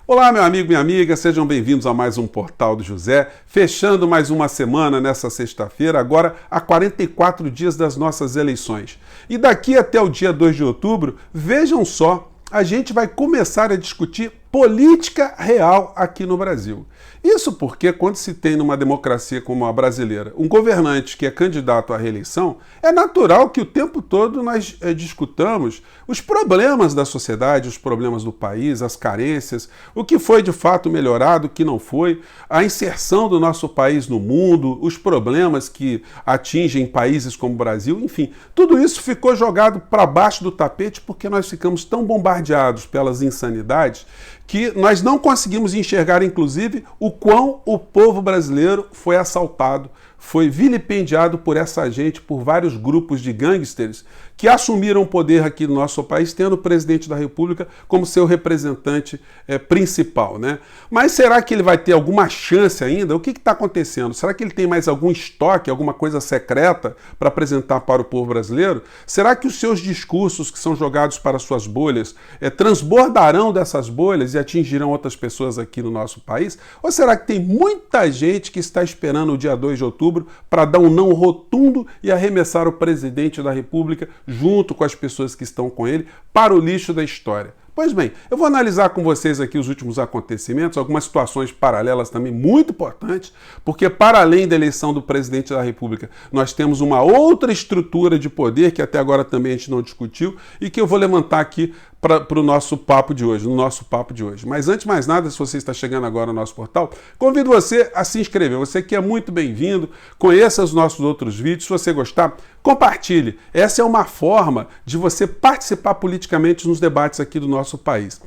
Olá, meu amigo, minha amiga, sejam bem-vindos a mais um Portal do José, fechando mais uma semana nessa sexta-feira, agora a 44 dias das nossas eleições. E daqui até o dia 2 de outubro, vejam só, a gente vai começar a discutir política real aqui no Brasil. Isso porque quando se tem numa democracia como a brasileira um governante que é candidato à reeleição, é natural que o tempo todo nós discutamos os problemas da sociedade, os problemas do país, as carências, o que foi de fato melhorado, o que não foi, a inserção do nosso país no mundo, os problemas que atingem países como o Brasil, enfim, tudo isso ficou jogado para baixo do tapete porque nós ficamos tão bombardeados pelas insanidades que nós não conseguimos enxergar, inclusive, o quão o povo brasileiro foi assaltado, foi vilipendiado por essa gente, por vários grupos de gangsters que assumiram o poder aqui no nosso país, tendo o presidente da República como seu representante principal, né? Mas será que ele vai ter alguma chance ainda? O que está acontecendo? Será que ele tem mais algum estoque, alguma coisa secreta para apresentar para o povo brasileiro? Será que os seus discursos que são jogados para suas bolhas transbordarão dessas bolhas e atingirão outras pessoas aqui no nosso país? Ou será que tem muita gente que está esperando o dia 2 de outubro para dar um não rotundo e arremessar o presidente da República junto com as pessoas que estão com ele para o lixo da história? Pois bem, eu vou analisar com vocês aqui os últimos acontecimentos, algumas situações paralelas também muito importantes, porque para além da eleição do presidente da República, nós temos uma outra estrutura de poder que até agora também a gente não discutiu e que eu vou levantar aqui para o nosso papo de hoje, no nosso papo de hoje. Mas antes de mais nada, se você está chegando agora no nosso portal, convido você a se inscrever. Você que é muito bem-vindo, conheça os nossos outros vídeos. Se você gostar, compartilhe. Essa é uma forma de você participar politicamente nos debates aqui do nosso país.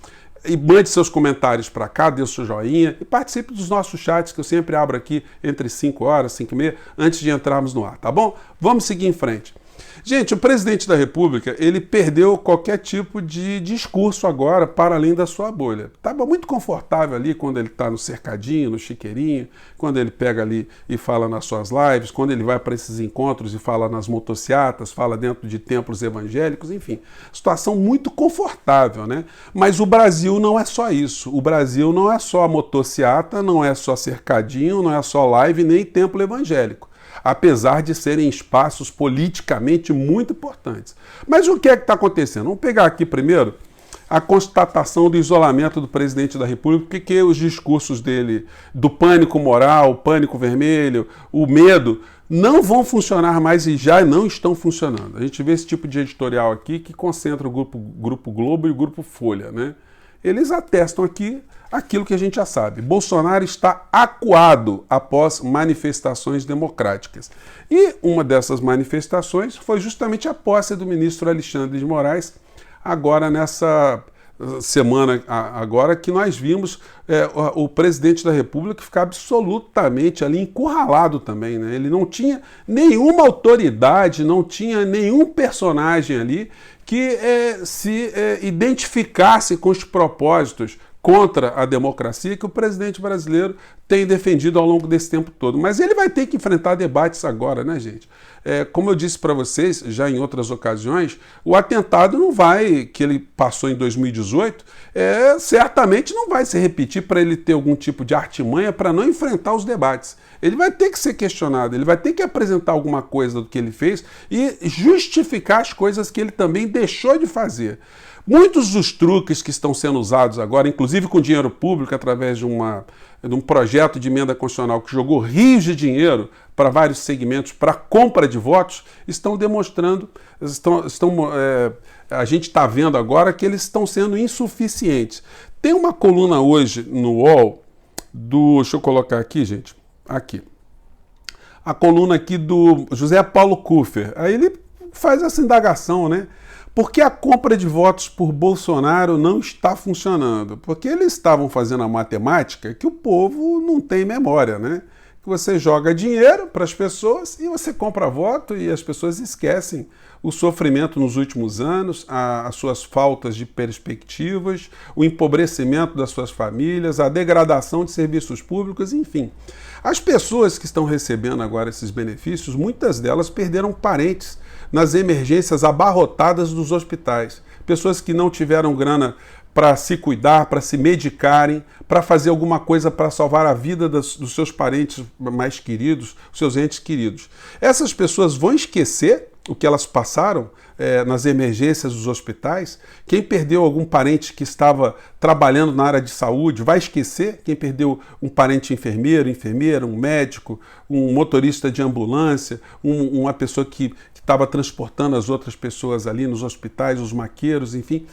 E mande seus comentários para cá, dê o seu joinha e participe dos nossos chats que eu sempre abro aqui entre 5 horas, 5 e meia, antes de entrarmos no ar, tá bom? Vamos seguir em frente. Gente, o presidente da República, ele perdeu qualquer tipo de discurso agora para além da sua bolha. Estava muito confortável ali quando ele está no cercadinho, no chiqueirinho, quando ele pega ali e fala nas suas lives, quando ele vai para esses encontros e fala nas motociatas, fala dentro de templos evangélicos, enfim. Situação muito confortável, né? Mas o Brasil não é só isso. O Brasil não é só motociata, não é só cercadinho, não é só live, nem templo evangélico, apesar de serem espaços politicamente muito importantes. Mas o que é que está acontecendo? Vamos pegar aqui primeiro a constatação do isolamento do presidente da República, porque os discursos dele, do pânico moral, o pânico vermelho, o medo, não vão funcionar mais e já não estão funcionando. A gente vê esse tipo de editorial aqui que concentra o Grupo Globo e o Grupo Folha, né? Eles atestam aqui aquilo que a gente já sabe. Bolsonaro está acuado após manifestações democráticas. E uma dessas manifestações foi justamente a posse do ministro Alexandre de Moraes, agora nessa semana agora que nós vimos o presidente da República ficar absolutamente ali encurralado também, né? Ele não tinha nenhuma autoridade, não tinha nenhum personagem ali que se identificasse com os propósitos contra a democracia que o presidente brasileiro tem defendido ao longo desse tempo todo. Mas ele vai ter que enfrentar debates agora, né, gente? Como eu disse para vocês, já em outras ocasiões, o atentado não vai, que ele passou em 2018, certamente não vai se repetir para ele ter algum tipo de artimanha para não enfrentar os debates. Ele vai ter que ser questionado, ele vai ter que apresentar alguma coisa do que ele fez e justificar as coisas que ele também deixou de fazer. Muitos dos truques que estão sendo usados agora, inclusive com dinheiro público, através de um projeto de emenda constitucional que jogou rios de dinheiro para vários segmentos para compra de votos, estão demonstrando, a gente está vendo agora que eles estão sendo insuficientes. Tem uma coluna hoje no UOL, deixa eu colocar aqui, gente, aqui. A coluna aqui do José Paulo Kuffer. Aí ele faz essa indagação, né? Por que a compra de votos por Bolsonaro não está funcionando? Porque eles estavam fazendo a matemática que o povo não tem memória, né? Que você joga dinheiro para as pessoas e você compra voto e as pessoas esquecem o sofrimento nos últimos anos, as suas faltas de perspectivas, o empobrecimento das suas famílias, a degradação de serviços públicos, enfim. As pessoas que estão recebendo agora esses benefícios, muitas delas perderam parentes nas emergências abarrotadas dos hospitais. Pessoas que não tiveram grana para se cuidar, para se medicarem, para fazer alguma coisa para salvar a vida dos seus parentes mais queridos, seus entes queridos. Essas pessoas vão esquecer o que elas passaram nas emergências dos hospitais? Quem perdeu algum parente que estava trabalhando na área de saúde vai esquecer? Quem perdeu um parente enfermeiro, enfermeira, um médico, um motorista de ambulância, uma pessoa que estava transportando as outras pessoas ali nos hospitais, os maqueiros, enfim.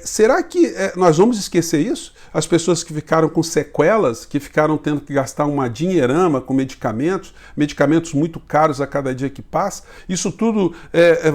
Será que nós vamos esquecer isso? As pessoas que ficaram com sequelas, que ficaram tendo que gastar uma dinheirama com medicamentos muito caros a cada dia que passa, isso tudo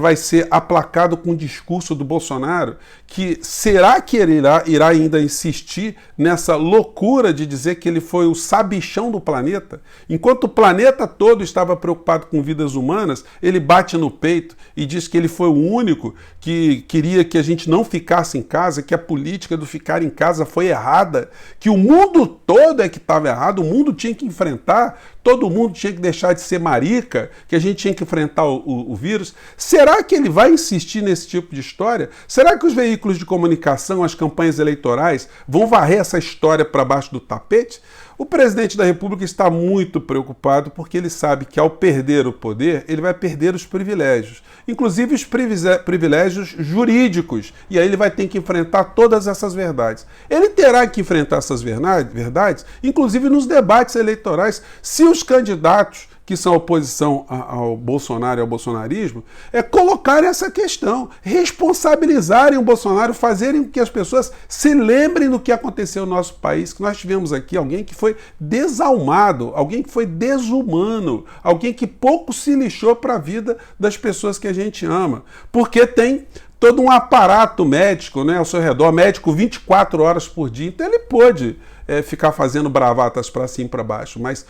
vai ser aplacado com o discurso do Bolsonaro, que será que ele irá ainda insistir nessa loucura de dizer que ele foi o sabichão do planeta? Enquanto o planeta todo estava preocupado com vidas humanas, ele bate no peito e diz que ele foi o único que queria que a gente não ficasse em casa, que a política do ficar em casa foi errada, que o mundo todo é que estava errado, o mundo tinha que enfrentar, todo mundo tinha que deixar de ser marica, que a gente tinha que enfrentar o vírus. Será que ele vai insistir nesse tipo de história? Será que os veículos de comunicação, as campanhas eleitorais, vão varrer essa história para baixo do tapete? O presidente da República está muito preocupado porque ele sabe que ao perder o poder, ele vai perder os privilégios, inclusive os privilégios jurídicos, e aí ele vai ter que enfrentar todas essas verdades. Ele terá que enfrentar essas verdades, inclusive nos debates eleitorais, se os candidatos que são oposição ao Bolsonaro e ao bolsonarismo, colocarem essa questão, responsabilizarem o Bolsonaro, fazerem com que as pessoas se lembrem do que aconteceu no nosso país, que nós tivemos aqui alguém que foi desalmado, alguém que foi desumano, alguém que pouco se lixou para a vida das pessoas que a gente ama, porque tem todo um aparato médico, né, ao seu redor, médico 24 horas por dia, então ele pôde ficar fazendo bravatas para cima e para baixo, mas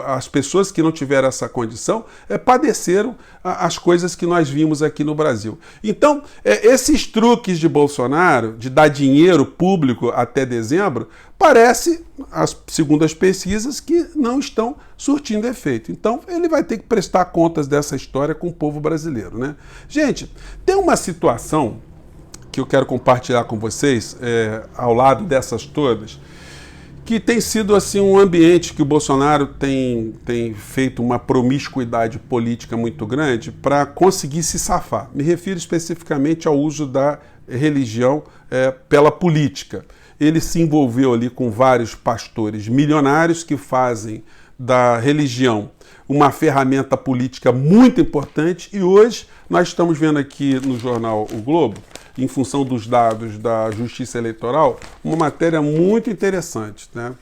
as pessoas que não tiveram essa condição padeceram as coisas que nós vimos aqui no Brasil. Então, esses truques de Bolsonaro, de dar dinheiro público até dezembro, parece, segundo as pesquisas, que não estão surtindo efeito. Então, ele vai ter que prestar contas dessa história com o povo brasileiro, né? Gente, tem uma situação que eu quero compartilhar com vocês, ao lado dessas todas, que tem sido assim um ambiente que o Bolsonaro tem feito uma promiscuidade política muito grande para conseguir se safar. Me refiro especificamente ao uso da religião pela política. Ele se envolveu ali com vários pastores milionários que fazem da religião uma ferramenta política muito importante, e hoje nós estamos vendo aqui no jornal O Globo, em função dos dados da Justiça Eleitoral, uma matéria muito interessante, né?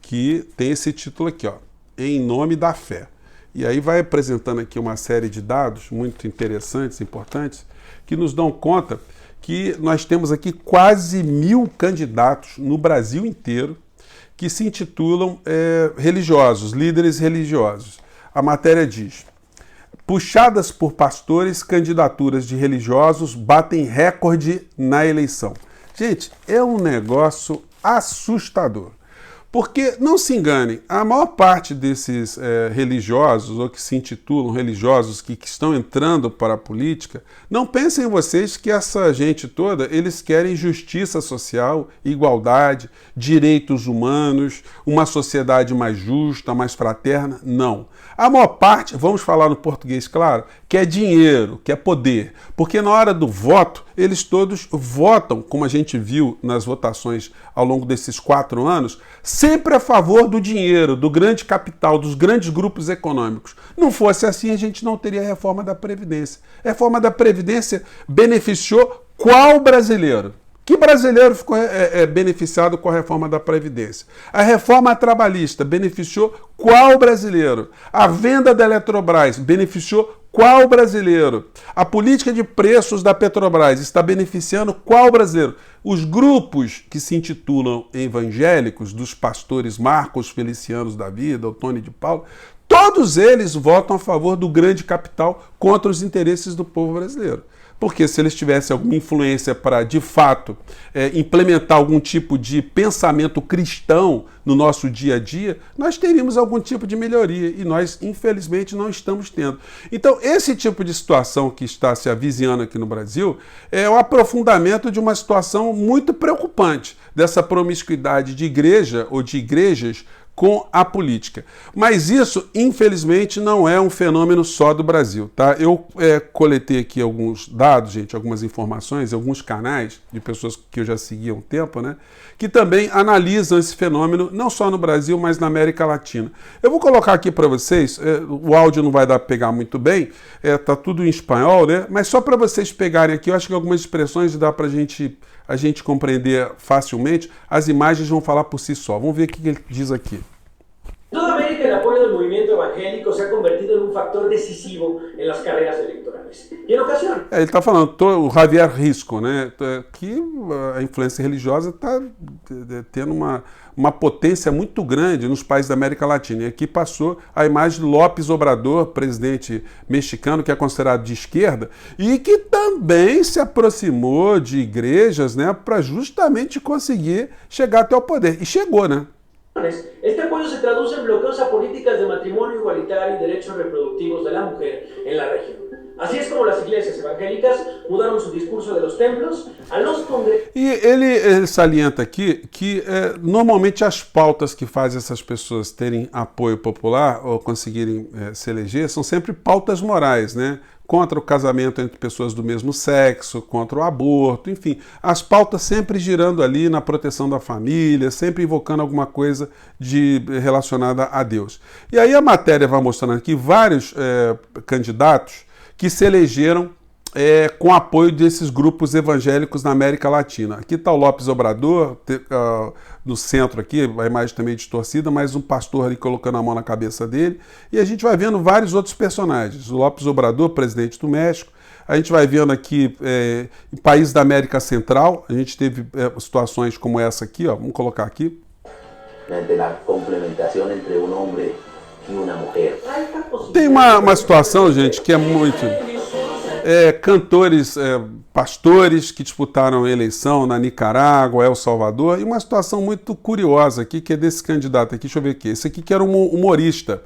Que tem esse título aqui, ó, Em Nome da Fé. E aí vai apresentando aqui uma série de dados muito interessantes, importantes, que nos dão conta que nós temos aqui quase 1.000 candidatos no Brasil inteiro que se intitulam religiosos, líderes religiosos. A matéria diz: puxadas por pastores, candidaturas de religiosos batem recorde na eleição. Gente, é um negócio assustador. Porque, não se enganem, a maior parte desses religiosos, ou que se intitulam religiosos, que estão entrando para a política, não pensem vocês que essa gente toda, eles querem justiça social, igualdade, direitos humanos, uma sociedade mais justa, mais fraterna. Não. A maior parte, vamos falar no português claro, quer dinheiro, quer poder. Porque na hora do voto, eles todos votam, como a gente viu nas votações ao longo desses 4 anos, sempre a favor do dinheiro, do grande capital, dos grandes grupos econômicos. Não fosse assim, a gente não teria a reforma da Previdência. A reforma da Previdência beneficiou qual brasileiro? Que brasileiro ficou beneficiado com a reforma da Previdência? A reforma trabalhista beneficiou qual brasileiro? A venda da Eletrobras beneficiou qual brasileiro? A política de preços da Petrobras está beneficiando qual brasileiro? Os grupos que se intitulam evangélicos, dos pastores Marcos Felicianos da vida, o Tony de Paulo, todos eles votam a favor do grande capital contra os interesses do povo brasileiro. porque se eles tivessem alguma influência para, de fato, implementar algum tipo de pensamento cristão no nosso dia a dia, nós teríamos algum tipo de melhoria e nós, infelizmente, não estamos tendo. Então, esse tipo de situação que está se avizinhando aqui no Brasil é o aprofundamento de uma situação muito preocupante dessa promiscuidade de igreja ou de igrejas com a política. Mas isso, infelizmente, não é um fenômeno só do Brasil, tá? Eu coletei aqui alguns dados, gente, algumas informações, alguns canais de pessoas que eu já segui há um tempo, né? Que também analisam esse fenômeno, não só no Brasil, mas na América Latina. Eu vou colocar aqui para vocês, o áudio não vai dar para pegar muito bem, tá tudo em espanhol, né? Mas só para vocês pegarem aqui, eu acho que algumas expressões dá para a gente compreender facilmente, as imagens vão falar por si só. Vamos ver o que ele diz aqui. En toda América, el apoyo del movimiento evangélico se ha convertido en un factor decisivo en las carreras electorales. Y en ocasiones... Ele está falando, o Javier Risco, né, que a influência religiosa está tendo uma potência muito grande nos países da América Latina. E aqui passou a imagem de López Obrador, presidente mexicano, que é considerado de esquerda, e que também se aproximou de igrejas, né, para justamente conseguir chegar até o poder. E chegou, né? Este apoyo se traduce en bloqueos a políticas de matrimonio igualitario y derechos reproductivos de la mujer en la región. Así es como las iglesias evangélicas mudaron su discurso de los templos a los congresos. E ele salienta aqui que normalmente as pautas que fazem essas pessoas terem apoio popular ou conseguirem se eleger são sempre pautas morais, né? Contra o casamento entre pessoas do mesmo sexo, contra o aborto, enfim, as pautas sempre girando ali na proteção da família, sempre invocando alguma coisa relacionada a Deus. E aí a matéria vai mostrando aqui vários candidatos que se elegeram com apoio desses grupos evangélicos na América Latina. Aqui está o López Obrador, no centro aqui, a imagem também distorcida, mas um pastor ali colocando a mão na cabeça dele, e a gente vai vendo vários outros personagens. O López Obrador, presidente do México, a gente vai vendo aqui em países da América Central, a gente teve situações como essa aqui, ó, vamos colocar aqui. La complementación entre un hombre y una mujer. Tem uma situação, gente, que é muito... cantores, pastores que disputaram a eleição na Nicarágua, El Salvador, e uma situação muito curiosa aqui, que é desse candidato aqui, deixa eu ver aqui, esse aqui que era um humorista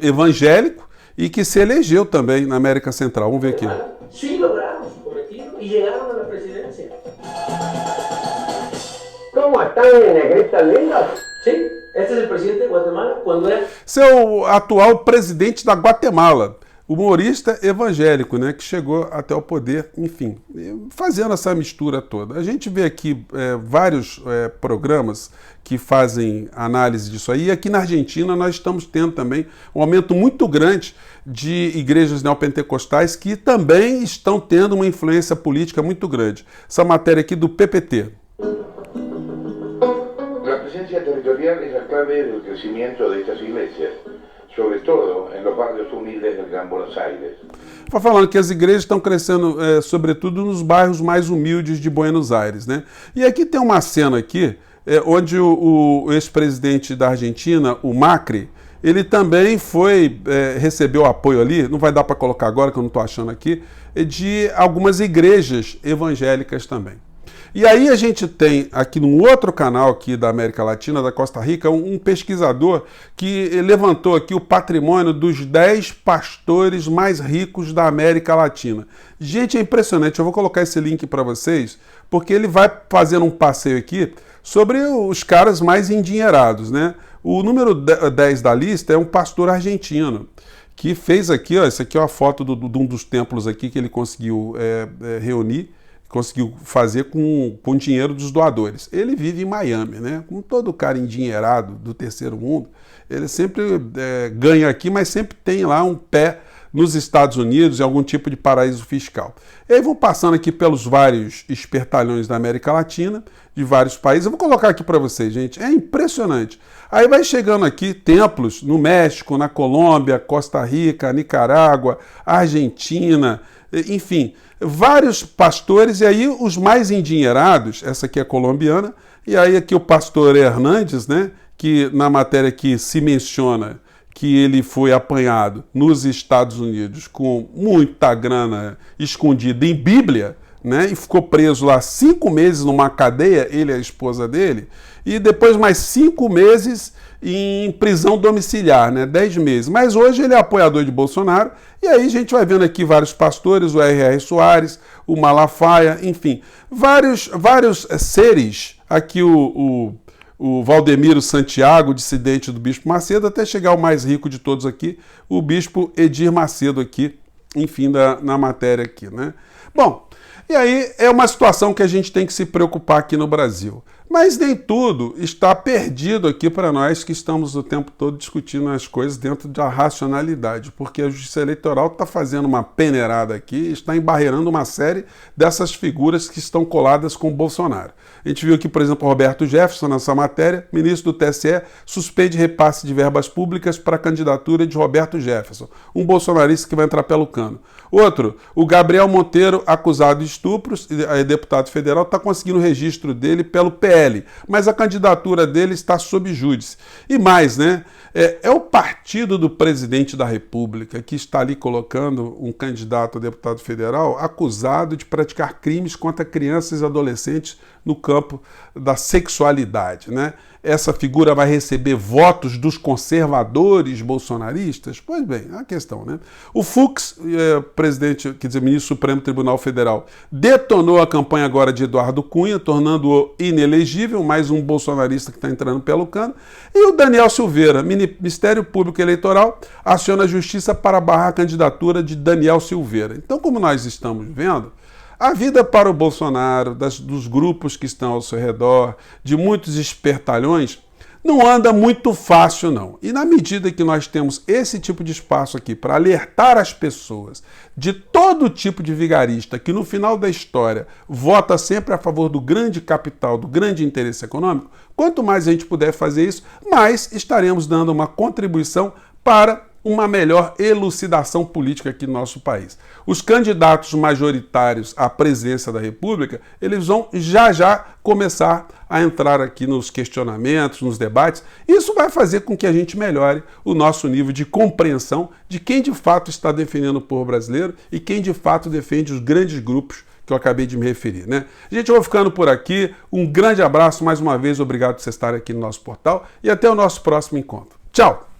evangélico e que se elegeu também na América Central. Vamos ver aqui. Sí lograron su cometido y llegaron a la presidencia. ¿Cómo están en negritas lindas? Sí, este es el presidente de Guatemala cuando era... Seu atual presidente da Guatemala, humorista evangélico, né, que chegou até o poder, enfim, fazendo essa mistura toda. A gente vê aqui vários programas que fazem análise disso aí, e aqui na Argentina nós estamos tendo também um aumento muito grande de igrejas neopentecostais que também estão tendo uma influência política muito grande. Essa matéria aqui do PPT. La presencia territorial es la clave del crecimiento de estas iglesias, sobre todo en los barrios humildes del Gran Buenos Aires. Está falando que as igrejas estão crescendo, sobretudo nos bairros mais humildes de Buenos Aires, né? E aqui tem uma cena aqui, onde o ex-presidente da Argentina, o Macri, ele também recebeu apoio ali, não vai dar para colocar agora, que eu não estou achando aqui, de algumas igrejas evangélicas também. E aí a gente tem aqui num outro canal aqui da América Latina, da Costa Rica, um pesquisador que levantou aqui o patrimônio dos 10 pastores mais ricos da América Latina. Gente, é impressionante, eu vou colocar esse link para vocês, porque ele vai fazendo um passeio aqui sobre os caras mais endinheirados, né? O número 10 da lista é um pastor argentino, que fez aqui, ó, essa aqui é uma foto de um dos templos aqui que ele conseguiu reunir, conseguiu fazer com dinheiro dos doadores. Ele vive em Miami, né? Como todo cara endinheirado do terceiro mundo, ele sempre ganha aqui, mas sempre tem lá um pé nos Estados Unidos, em algum tipo de paraíso fiscal. E aí vão passando aqui pelos vários espertalhões da América Latina, de vários países. Eu vou colocar aqui para vocês, gente. É impressionante. Aí vai chegando aqui templos no México, na Colômbia, Costa Rica, Nicarágua, Argentina, enfim, vários pastores, e aí os mais endinheirados, essa aqui é colombiana, e aí aqui o pastor Hernandes, né, que na matéria aqui se menciona que ele foi apanhado nos Estados Unidos com muita grana escondida em Bíblia, né, e ficou preso lá 5 meses numa cadeia, ele e a esposa dele, e depois mais 5 meses em prisão domiciliar, né, 10 meses. Mas hoje ele é apoiador de Bolsonaro, e aí a gente vai vendo aqui vários pastores, o R.R. Soares, o Malafaia, enfim, vários seres, aqui o Valdemiro Santiago, dissidente do Bispo Macedo, até chegar o mais rico de todos aqui, o Bispo Edir Macedo aqui, enfim, na matéria aqui, né. Bom, e aí é uma situação que a gente tem que se preocupar aqui no Brasil. Mas nem tudo está perdido aqui para nós que estamos o tempo todo discutindo as coisas dentro da racionalidade, porque a Justiça Eleitoral está fazendo uma peneirada aqui, está embarreirando uma série dessas figuras que estão coladas com o Bolsonaro. A gente viu aqui, por exemplo, Roberto Jefferson, nessa matéria, ministro do TSE, suspende repasse de verbas públicas para a candidatura de Roberto Jefferson, um bolsonarista que vai entrar pelo cano. Outro, o Gabriel Monteiro, acusado de estupros, deputado federal, está conseguindo o registro dele pelo PL, mas a candidatura dele está sob júdice. E mais, né? É o partido do presidente da República que está ali colocando um candidato a deputado federal acusado de praticar crimes contra crianças e adolescentes no campo da sexualidade, né? Essa figura vai receber votos dos conservadores bolsonaristas? Pois bem, é a questão, né? O Fux, presidente, quer dizer, ministro do Supremo Tribunal Federal, detonou a campanha agora de Eduardo Cunha, tornando-o inelegível, mais um bolsonarista que está entrando pelo cano. E o Daniel Silveira, Ministério Público Eleitoral, aciona a justiça para barrar a candidatura de Daniel Silveira. Então, como nós estamos vendo, a vida para o Bolsonaro, dos grupos que estão ao seu redor, de muitos espertalhões, não anda muito fácil, não. E na medida que nós temos esse tipo de espaço aqui para alertar as pessoas de todo tipo de vigarista que no final da história vota sempre a favor do grande capital, do grande interesse econômico, quanto mais a gente puder fazer isso, mais estaremos dando uma contribuição para uma melhor elucidação política aqui no nosso país. Os candidatos majoritários à presidência da República, eles vão já começar a entrar aqui nos questionamentos, nos debates. Isso vai fazer com que a gente melhore o nosso nível de compreensão de quem de fato está defendendo o povo brasileiro e quem de fato defende os grandes grupos que eu acabei de me referir, né? Gente, eu vou ficando por aqui. Um grande abraço, mais uma vez, obrigado por vocês estarem aqui no nosso portal e até o nosso próximo encontro. Tchau!